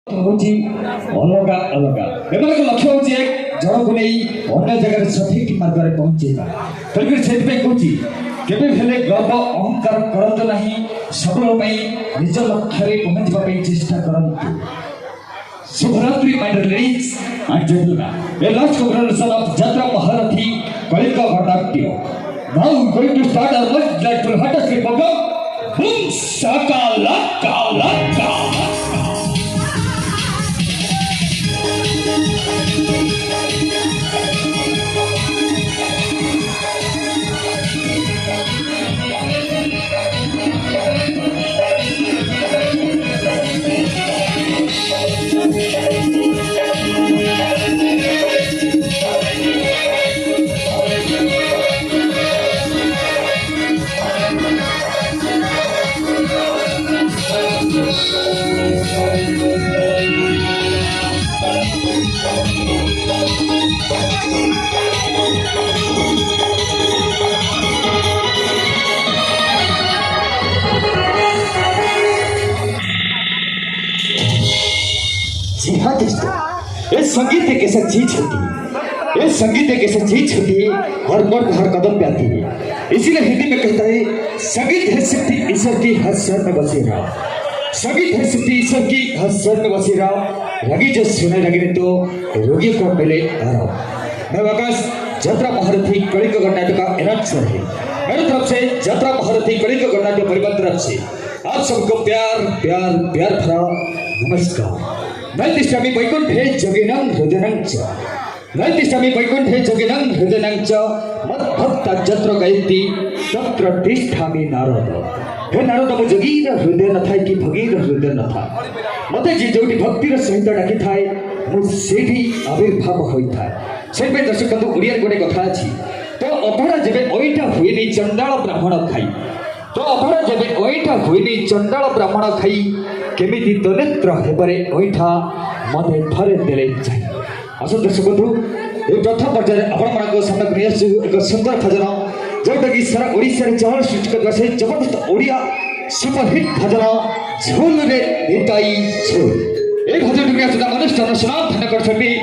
होची अलगा अलगा एमानक लक्ष्य होची एक जड़ को नहीं अन्य जगह सठिक मार्ग रे पहुंचेबा तेणुकर से कहूँ केबे भेले गर्व अहंकार करंतु नहीं सबल पई निज लक्ष्य रे पहुंचबा पई चेष्टा करंतु शुभरात्रि my ladies and gentleman a last congregation of Jatra Maharathi Kalinga Bharatnatyam now going to start our most delightful fantastic program boom shakalaka laka जी हाँ दोस्तों, ये संगीत एक ऐसा चीज होती है, ये संगीत एक ऐसा चीज होती है हर मर्द हर कदम पे आती है। इसीलिए हिंदी में कहता है संगीत है शक्ति ईश्वर की हर स्वर में बसी रहा। संगीत है शक्ति ईश्वर की हर स्वर में बसी रहा। रगी जो सुने लगे तो रोगी को मिले आराम। मैं आकाश Jatra Maharathi Kalinga गणनाट्य का एनाउंसर है। मेरी तरफ से Jatra Maharathi Kalinga गणनाट्य परिवार तरफ से आप सबको प्यार प्यार प्यार भरा नमस्कार। नैतिष्ठामि वैकुंठे जोगिनं हृदयं च नैतिष्ठामि वैकुंठे जोगिनं हृदयं च मद्भक्ता जत्र गयति तत्र तिष्ठामि नारद। हे नारद मो जोगीर हृदय न थाए कि भगीर हृदय न थाए मते जे जोटी भक्तिर सहित डाकी थाए मु सेठी आविर्भाव होई थाए। से दर्शक बंधु ओडिया गोटे कथा अछि तो अभड़ा जेबे ओइटा हुएनी चंडाल ब्राह्मण खाई तो अभड़ा जेबे ओइटा हुएनी चंडाल ब्राह्मण खाई केमिति दरिद्र हेबरे ओइठा मते थरे देले जाय। असो दर्शक बंधु ए प्रथम पर्याय आपण मानको सामने प्रयास एक सुंदर भजन जोटा कि सारा ओडिसा रे चहल सृष्टि करबा से जबरदस्त ओडिया सुपरहिट भजन झोल रे निताई झोल ए भजन के सुधा मनुष्य सुनाम धन्य करछबी